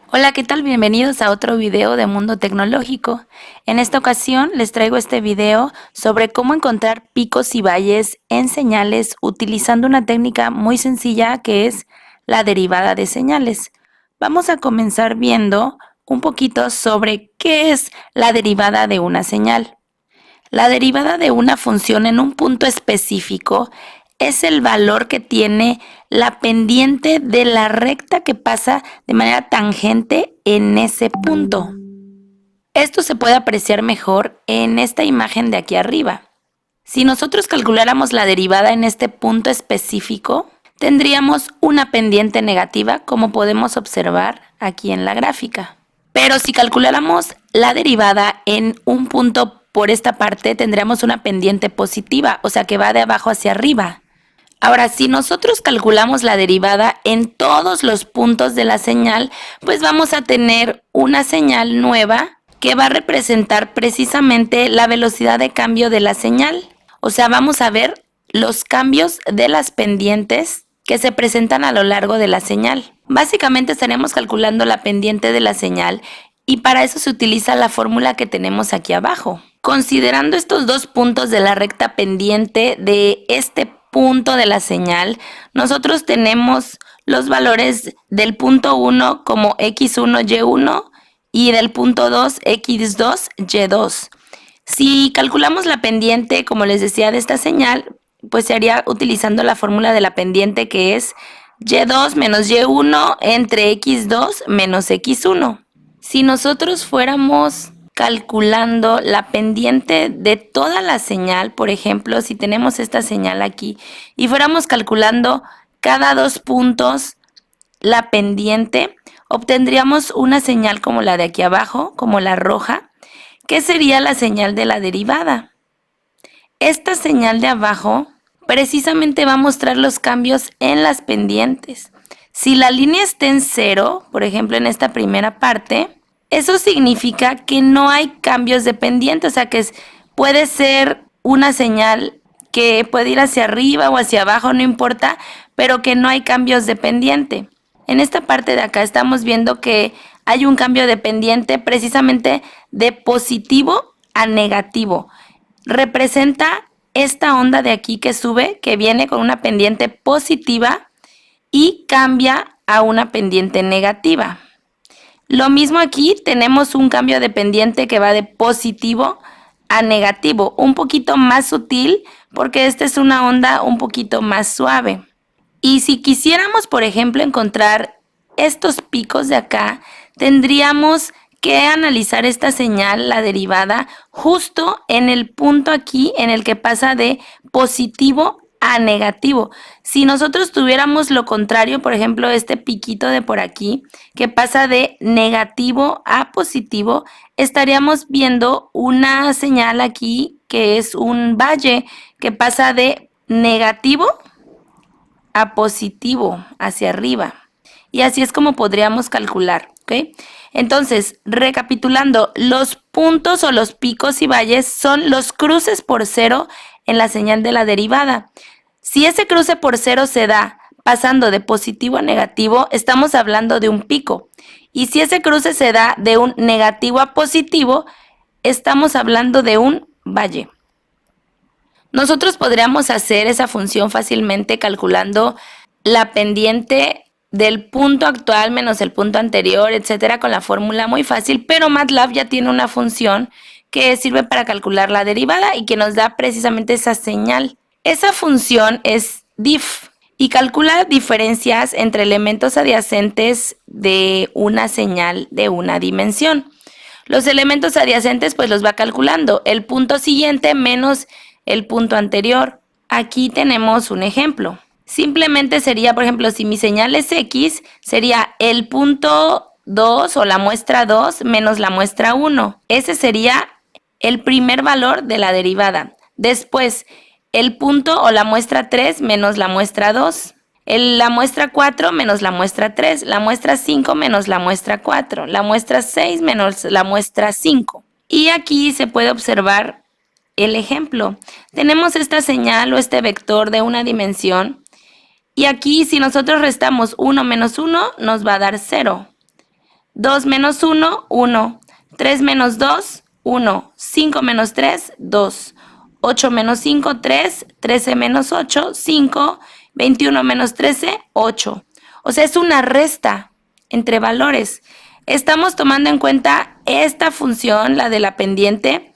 Hola, ¿qué tal? Bienvenidos a otro video de Mundo Tecnológico. En esta ocasión les traigo este video sobre cómo encontrar picos y valles en señales utilizando una técnica muy sencilla que es la derivada de señales. Vamos a comenzar viendo un poquito sobre qué es la derivada de una señal. La derivada de una función en un punto específico es el valor que tiene la pendiente de la recta que pasa de manera tangente en ese punto. Esto se puede apreciar mejor en esta imagen de aquí arriba. Si nosotros calculáramos la derivada en este punto específico, tendríamos una pendiente negativa, como podemos observar aquí en la gráfica. Pero si calculáramos la derivada en un punto por esta parte, tendríamos una pendiente positiva, o sea que va de abajo hacia arriba. Ahora, si nosotros calculamos la derivada en todos los puntos de la señal, pues vamos a tener una señal nueva que va a representar precisamente la velocidad de cambio de la señal. O sea, vamos a ver los cambios de las pendientes que se presentan a lo largo de la señal. Básicamente estaremos calculando la pendiente de la señal y para eso se utiliza la fórmula que tenemos aquí abajo. Considerando estos dos puntos de la recta pendiente de este punto de la señal, nosotros tenemos los valores del punto 1 como x1, y1 y del punto 2, x2, y2. Si calculamos la pendiente, como les decía, de esta señal, pues se haría utilizando la fórmula de la pendiente que es y2 menos y1 entre x2 menos x1. Si nosotros fuéramos calculando la pendiente de toda la señal, por ejemplo, si tenemos esta señal aquí y fuéramos calculando cada dos puntos la pendiente, obtendríamos una señal como la de aquí abajo, como la roja, que sería la señal de la derivada. Esta señal de abajo precisamente va a mostrar los cambios en las pendientes. Si la línea está en cero, por ejemplo en esta primera parte, eso significa que no hay cambios de pendiente, o sea que puede ser una señal que puede ir hacia arriba o hacia abajo, no importa, pero que no hay cambios de pendiente. En esta parte de acá estamos viendo que hay un cambio de pendiente precisamente de positivo a negativo. Representa esta onda de aquí que sube, que viene con una pendiente positiva y cambia a una pendiente negativa. Lo mismo aquí, tenemos un cambio de pendiente que va de positivo a negativo, un poquito más sutil porque esta es una onda un poquito más suave. Y si quisiéramos, por ejemplo, encontrar estos picos de acá, tendríamos que analizar esta señal, la derivada, justo en el punto aquí en el que pasa de positivo a negativo. Si nosotros tuviéramos lo contrario, por ejemplo, este piquito de por aquí, que pasa de negativo a positivo, estaríamos viendo una señal aquí que es un valle que pasa de negativo a positivo, hacia arriba. Y así es como podríamos calcular, ¿ok? Entonces, recapitulando, los puntos o los picos y valles son los cruces por cero en la señal de la derivada. Si ese cruce por cero se da pasando de positivo a negativo, estamos hablando de un pico. Y si ese cruce se da de un negativo a positivo, estamos hablando de un valle. Nosotros podríamos hacer esa función fácilmente calculando la pendiente del punto actual menos el punto anterior, etcétera, con la fórmula muy fácil, pero MATLAB ya tiene una función que sirve para calcular la derivada y que nos da precisamente esa señal. Esa función es diff y calcula diferencias entre elementos adyacentes de una señal de una dimensión. Los elementos adyacentes pues los va calculando, el punto siguiente menos el punto anterior. Aquí tenemos un ejemplo. Simplemente sería, por ejemplo, si mi señal es X, sería el punto 2 o la muestra 2 menos la muestra 1. Ese sería el primer valor de la derivada. Después, el punto o la muestra 3 menos la muestra 2. La muestra 4 menos la muestra 3, la muestra 5 menos la muestra 4, la muestra 6 menos la muestra 5. Y aquí se puede observar el ejemplo. Tenemos esta señal o este vector de una dimensión y aquí si nosotros restamos 1 menos 1 nos va a dar 0. 2 menos 1, 1. 3 menos 2, 1. 5 menos 3, 2. 8 menos 5, 3. 13 menos 8, 5. 21 menos 13, 8. O sea, es una resta entre valores. Estamos tomando en cuenta esta función, la de la pendiente,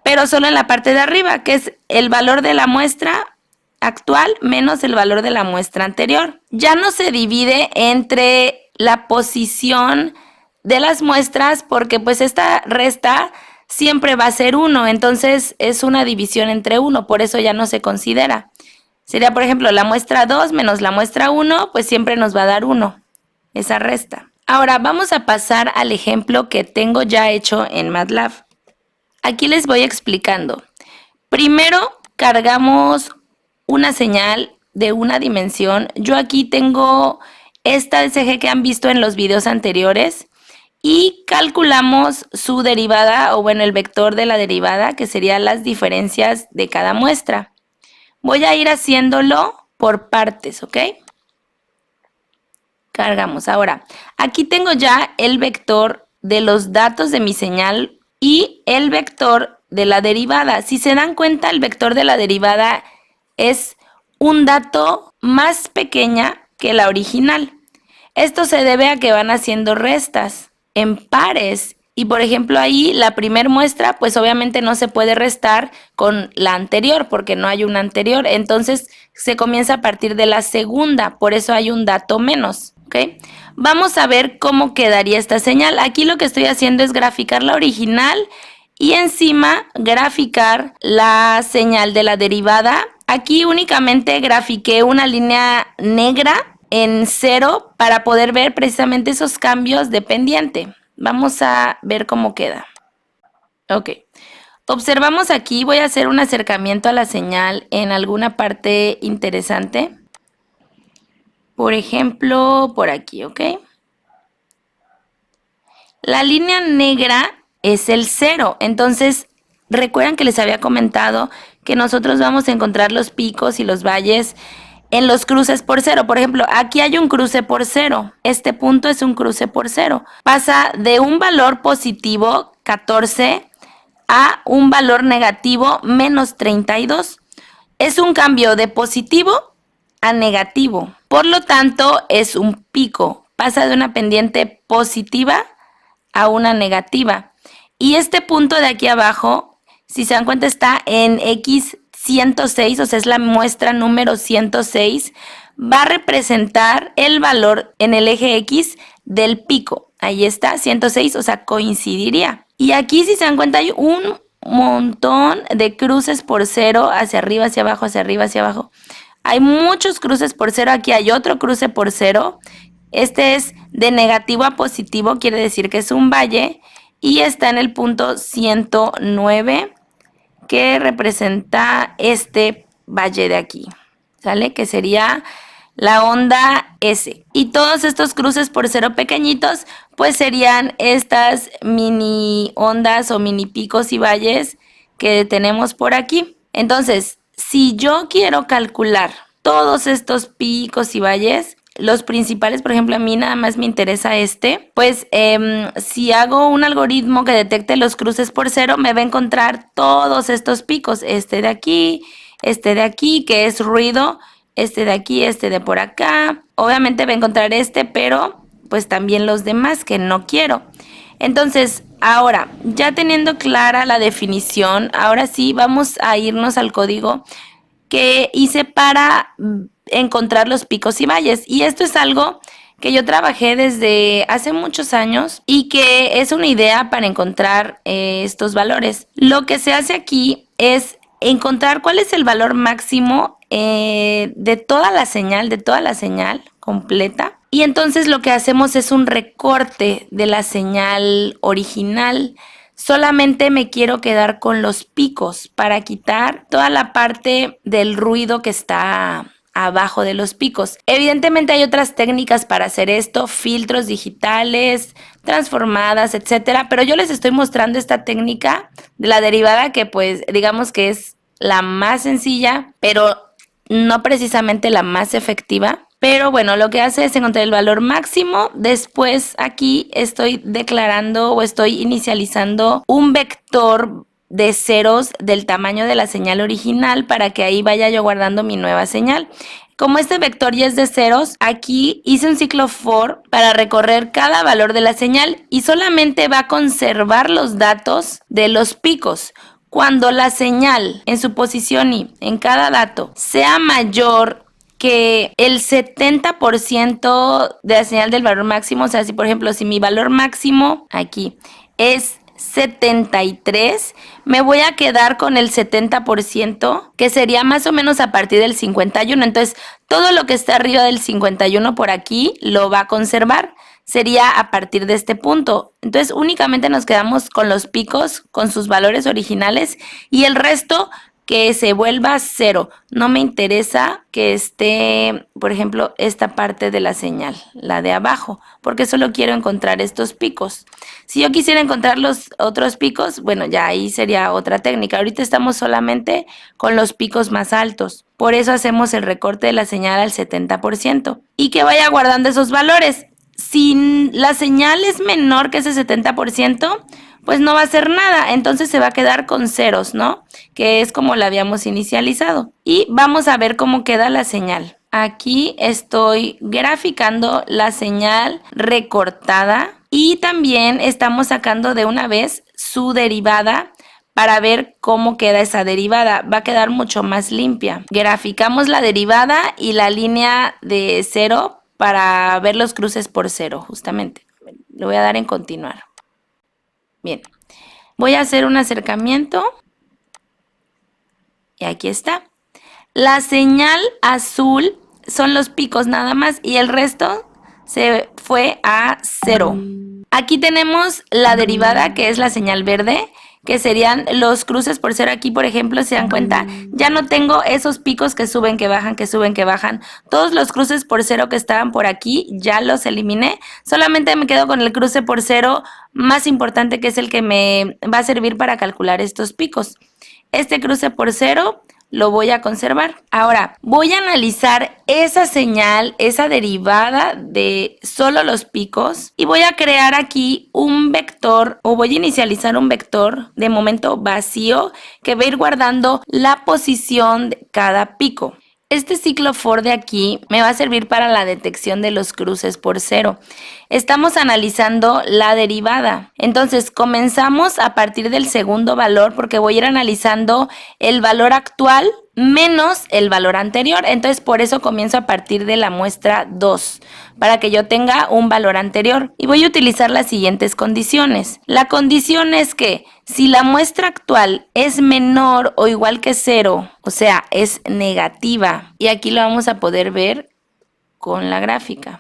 pero solo en la parte de arriba, que es el valor de la muestra actual menos el valor de la muestra anterior. Ya no se divide entre la posición de las muestras porque pues esta resta siempre va a ser 1, entonces es una división entre 1, por eso ya no se considera. Sería, por ejemplo, la muestra 2 menos la muestra 1, pues siempre nos va a dar 1, esa resta. Ahora vamos a pasar al ejemplo que tengo ya hecho en MATLAB. Aquí les voy explicando. Primero cargamos una señal de una dimensión. Yo aquí tengo esta DCG que han visto en los videos anteriores y calculamos su derivada, o bueno, el vector de la derivada, que serían las diferencias de cada muestra. Voy a ir haciéndolo por partes, ¿ok? Cargamos. Ahora, aquí tengo ya el vector de los datos de mi señal y el vector de la derivada. Si se dan cuenta, el vector de la derivada es un dato más pequeña que la original. Esto se debe a que van haciendo restas en pares. Y por ejemplo ahí la primera muestra pues obviamente no se puede restar con la anterior porque no hay una anterior. Entonces se comienza a partir de la segunda, por eso hay un dato menos. ¿Okay? Vamos a ver cómo quedaría esta señal. Aquí lo que estoy haciendo es graficar la original y encima graficar la señal de la derivada. Aquí únicamente grafiqué una línea negra en 0 para poder ver precisamente esos cambios de pendiente. Vamos a ver cómo queda. Ok. Observamos aquí, voy a hacer un acercamiento a la señal en alguna parte interesante. Por ejemplo, por aquí, ¿ok? La línea negra es el 0. Entonces, recuerdan que les había comentado que nosotros vamos a encontrar los picos y los valles en los cruces por 0. Por ejemplo, aquí hay un cruce por 0. Este punto es un cruce por 0. Pasa de un valor positivo, 14, a un valor negativo, menos 32. Es un cambio de positivo a negativo. Por lo tanto, es un pico. Pasa de una pendiente positiva a una negativa. Y este punto de aquí abajo, si se dan cuenta, está en X 106, o sea, es la muestra número 106. Va a representar el valor en el eje X del pico. Ahí está, 106, o sea, coincidiría. Y aquí, si se dan cuenta, hay un montón de cruces por 0, hacia arriba, hacia abajo, hacia arriba, hacia abajo. Hay muchos cruces por 0, aquí hay otro cruce por 0. Este es de negativo a positivo, quiere decir que es un valle. Y está en el punto 109, que representa este valle de aquí, ¿sale? Que sería la onda S. Y todos estos cruces por 0 pequeñitos, pues serían estas mini ondas o mini picos y valles que tenemos por aquí. Entonces, si yo quiero calcular todos estos picos y valles, los principales, por ejemplo, a mí nada más me interesa este, pues si hago un algoritmo que detecte los cruces por 0, me va a encontrar todos estos picos, este de aquí, que es ruido, este de aquí, este de por acá. Obviamente va a encontrar este, pero pues también los demás que no quiero. Entonces, ahora, ya teniendo clara la definición, ahora sí vamos a irnos al código que hice para encontrar los picos y valles. Y esto es algo que yo trabajé desde hace muchos años y que es una idea para encontrar estos valores. Lo que se hace aquí es encontrar cuál es el valor máximo de toda la señal completa. Y entonces lo que hacemos es un recorte de la señal original. Solamente me quiero quedar con los picos para quitar toda la parte del ruido que está abajo de los picos. Evidentemente hay otras técnicas para hacer esto, filtros digitales, transformadas, etcétera, pero yo les estoy mostrando esta técnica de la derivada que pues digamos que es la más sencilla, pero no precisamente la más efectiva. Pero bueno, lo que hace es encontrar el valor máximo. Después aquí estoy declarando o estoy inicializando un vector de ceros del tamaño de la señal original para que ahí vaya yo guardando mi nueva señal. Como este vector ya es de ceros, aquí hice un ciclo for para recorrer cada valor de la señal y solamente va a conservar los datos de los picos. Cuando la señal en su posición y en cada dato sea mayor que el 70% de la señal del valor máximo, o sea, si por ejemplo, si mi valor máximo aquí es 73, me voy a quedar con el 70%, que sería más o menos a partir del 51. Entonces, todo lo que está arriba del 51 por aquí lo va a conservar. Sería a partir de este punto. Entonces, únicamente nos quedamos con los picos, con sus valores originales, y el resto que se vuelva cero. No me interesa que esté, por ejemplo, esta parte de la señal, la de abajo, porque solo quiero encontrar estos picos. Si yo quisiera encontrar los otros picos, bueno, ya ahí sería otra técnica. Ahorita estamos solamente con los picos más altos. Por eso hacemos el recorte de la señal al 70% y que vaya guardando esos valores. Si la señal es menor que ese 70%, pues no va a hacer nada, entonces se va a quedar con ceros, ¿no? Que es como la habíamos inicializado. Y vamos a ver cómo queda la señal. Aquí estoy graficando la señal recortada y también estamos sacando de una vez su derivada para ver cómo queda esa derivada. Va a quedar mucho más limpia. Graficamos la derivada y la línea de cero para ver los cruces por cero, justamente. Le voy a dar en continuar. Bien, voy a hacer un acercamiento y aquí está. La señal azul son los picos nada más y el resto se fue a cero. Aquí tenemos la derivada, que es la señal verde, que serían los cruces por cero. Aquí, por ejemplo, se dan cuenta, ya no tengo esos picos que suben, que bajan, que suben, que bajan. Todos los cruces por cero que estaban por aquí ya los eliminé. Solamente me quedo con el cruce por cero más importante, que es el que me va a servir para calcular estos picos. Este cruce por cero lo voy a conservar. Ahora, voy a analizar esa señal, esa derivada de solo los picos y voy a crear aquí un vector o voy a inicializar un vector de momento vacío que va a ir guardando la posición de cada pico. Este ciclo for de aquí me va a servir para la detección de los cruces por cero. Estamos analizando la derivada. Entonces, comenzamos a partir del segundo valor porque voy a ir analizando el valor actual menos el valor anterior. Entonces, por eso comienzo a partir de la muestra 2, para que yo tenga un valor anterior. Y voy a utilizar las siguientes condiciones. La condición es que si la muestra actual es menor o igual que 0, o sea, es negativa, y aquí lo vamos a poder ver con la gráfica.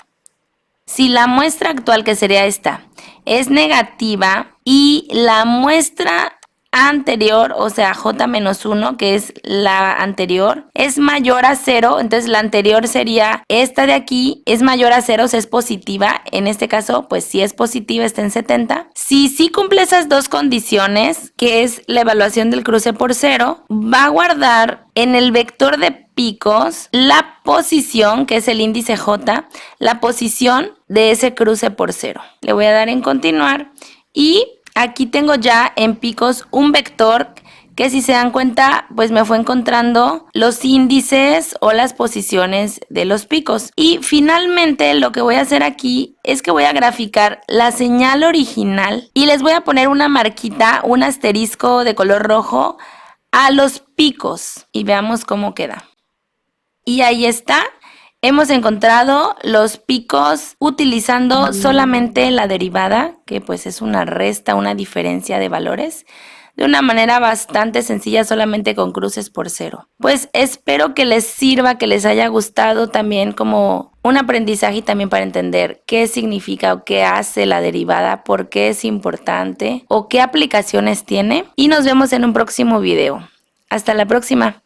Si la muestra actual, que sería esta, es negativa y la muestra anterior, o sea, J-1, que es la anterior, es mayor a 0, entonces la anterior sería esta de aquí, es mayor a 0, o sea, es positiva. En este caso, pues si es positiva, está en 70. Si sí cumple esas dos condiciones, que es la evaluación del cruce por 0, va a guardar en el vector de picos la posición, que es el índice J, la posición de ese cruce por 0. Le voy a dar en continuar y aquí tengo ya en picos un vector que, si se dan cuenta, pues me fue encontrando los índices o las posiciones de los picos. Y finalmente lo que voy a hacer aquí es que voy a graficar la señal original y les voy a poner una marquita, un asterisco de color rojo a los picos y veamos cómo queda. Y ahí está. Hemos encontrado los picos utilizando solamente la derivada, que pues es una resta, una diferencia de valores, de una manera bastante sencilla, solamente con cruces por 0. Pues espero que les sirva, que les haya gustado también como un aprendizaje y también para entender qué significa o qué hace la derivada, por qué es importante o qué aplicaciones tiene. Y nos vemos en un próximo video. Hasta la próxima.